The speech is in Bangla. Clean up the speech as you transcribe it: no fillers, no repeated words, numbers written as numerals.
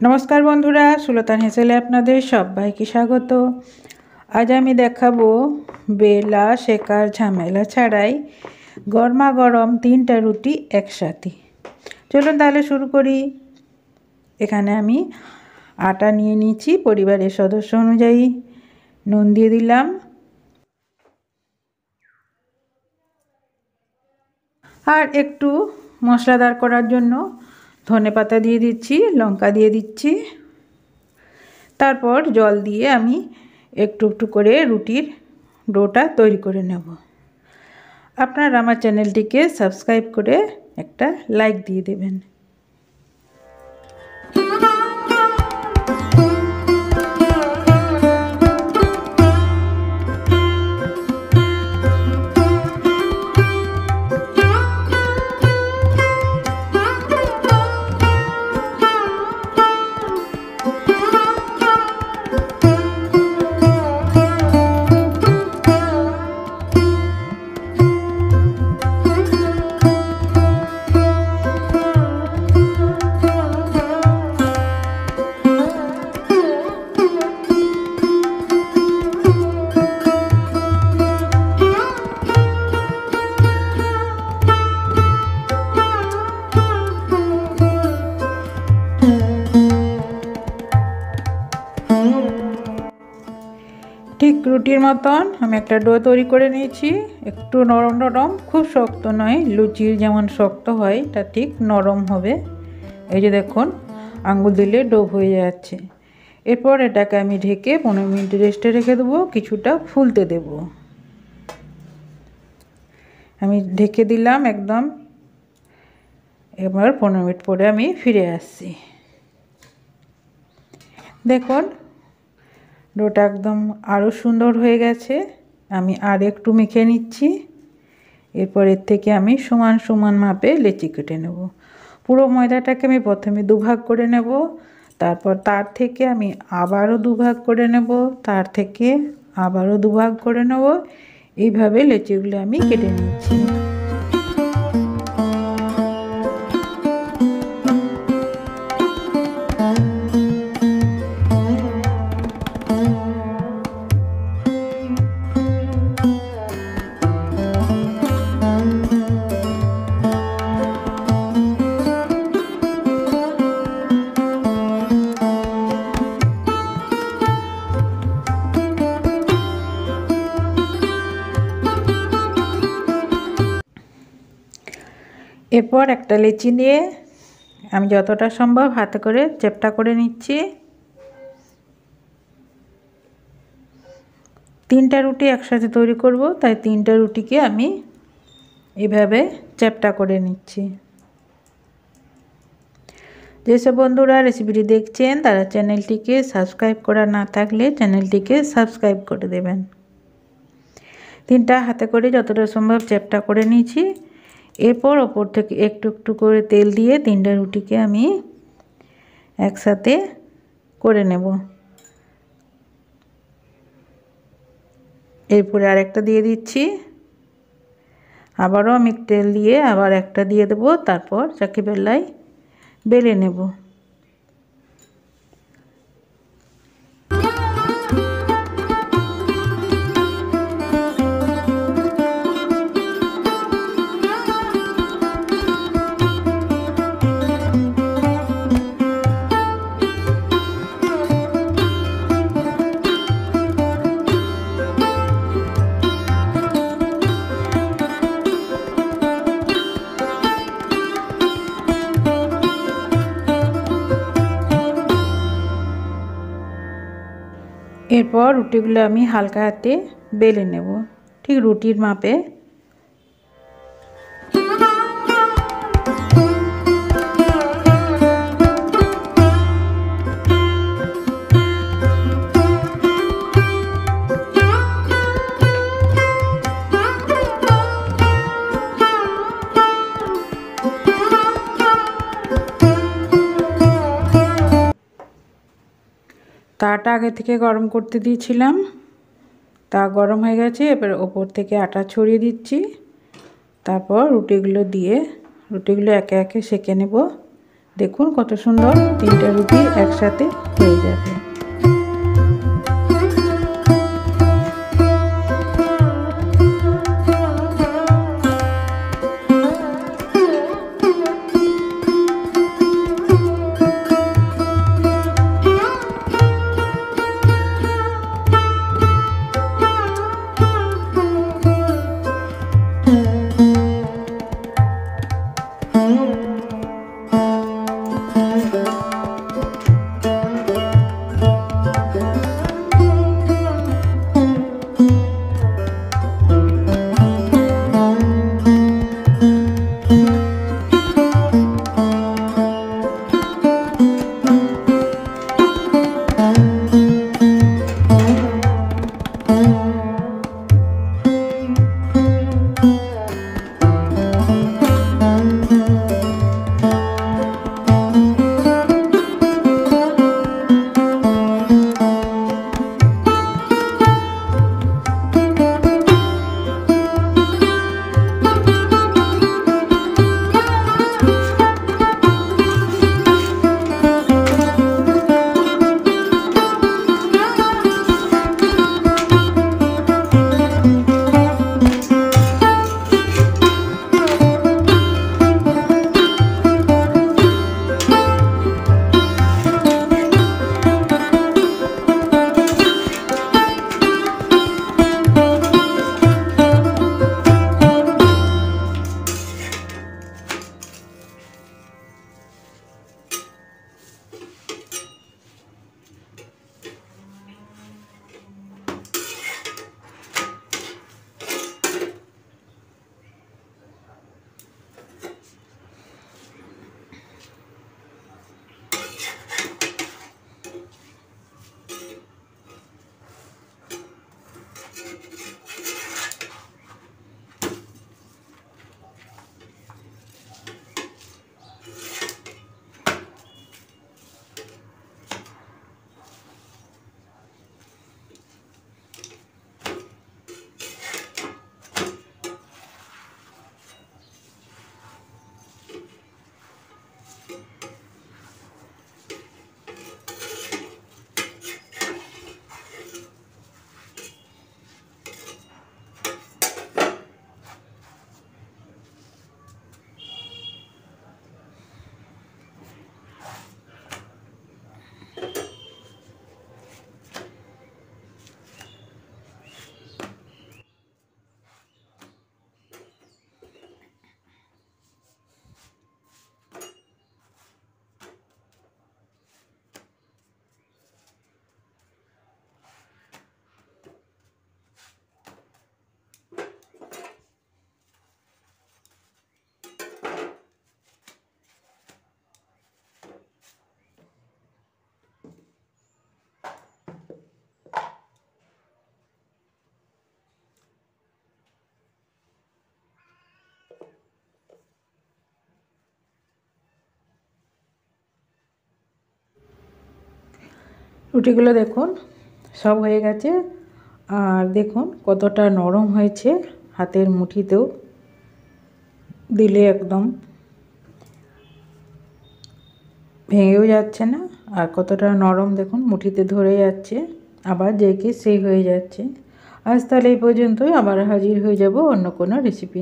নমস্কার বন্ধুরা, সুলতান হেসেলে আপনাদের সবাইকে স্বাগত। আজ আমি দেখাবো বেলা শেকার ঝামেলা ছাড়াই গরমা গরম 3টা রুটি একসাথে। চলুন তাহলে শুরু করি। এখানে আমি আটা নিয়ে নিয়েছি পরিবারের সদস্য অনুযায়ী। নুন দিয়ে দিলাম, আর একটু মশলাদার করার জন্য ধনেপাতা দিয়ে দিচ্ছি, লঙ্কা দিয়ে দিচ্ছি। তারপর জল দিয়ে আমি একটু একটু করে রুটির ডোটা তৈরি করে নেব। আপনারা আমার চ্যানেলটিকে সাবস্ক্রাইব করে একটা লাইক দিয়ে দেবেন। ঠিক রুটির মতন আমি একটা ডো তৈরি করে নিয়েছি। একটু নরম নরম, খুব শক্ত নয়, লুচির যেমন শক্ত হয় তা ঠিক নরম হবে। এই যে দেখুন, আঙ্গুল দিলে ডো হয়ে যাচ্ছে। এরপর এটাকে আমি ঢেকে 15 মিনিট রেস্টে রেখে দেবো, কিছুটা ফুলতে দেব। আমি ঢেকে দিলাম একদম। এবার 15 মিনিট পরে আমি ফিরে আসছি। দেখুন ডোটা একদম আরও সুন্দর হয়ে গেছে। আমি আর একটু মেখে নিচ্ছি। এরপর এর থেকে আমি সমান সমান মাপে লেচি কেটে নেব। পুরো ময়দাটাকে আমি প্রথমে দুভাগ করে নেব, তারপর তার থেকে আমি আবারও দুভাগ করে নেব, তার থেকে আবারও দুভাগ করে নেব। এইভাবে লেচিগুলো আমি কেটে নিচ্ছি। এরপর একটা লেচি নিয়ে আমি যতটা সম্ভব হাতে করে চ্যাপ্টা করে নিচ্ছি। 3টা রুটি একসাথে তৈরি করব, তাই 3টা রুটিকে আমি এভাবে চ্যাপ্টা করে নিচ্ছি। যেসব বন্ধুরা রেসিপিটি দেখছেন তারা চ্যানেলটিকে সাবস্ক্রাইব করা না থাকলে চ্যানেলটিকে সাবস্ক্রাইব করে দেবেন। 3টা হাতে করে যতটা সম্ভব চ্যাপ্টা করে নিয়েছি। এরপর ওপর থেকে একটু একটু করে তেল দিয়ে 3টা রুটিকে আমি একসাথে করে নেব। এরপরে আরেকটা দিয়ে দিচ্ছি, আবারও আমি তেল দিয়ে আবার একটা দিয়ে দেব, তারপর চাকি বেলায় বেলে নেব। এরপর রুটিগুলো আমি হালকা হাতে বেলে নেব, ঠিক রুটির মাপে। তাটা আগে থেকে গরম করতে দিয়েছিলাম, তা গরম হয়ে গেছে। এবার ওপর থেকে আটা ছড়িয়ে দিচ্ছি, তারপর রুটিগুলো দিয়ে রুটিগুলো একে একে সেঁকে নেব দেখুন কত সুন্দর 3টা রুটি একসাথে হয়ে যাবে। রুটিগুলো দেখুন সব হয়ে গেছে, আর দেখুন কতটা নরম হয়েছে, হাতের মুঠিতেও দিলে একদম ভেঙেও যাচ্ছে না, আর কতটা নরম দেখুন মুঠিতে ধরে যাচ্ছে, আবার যেই কি সেই হয়ে যাচ্ছে। আজ তাহলে এই পর্যন্তই, আবার হাজির হয়ে যাব অন্য কোনো রেসিপি।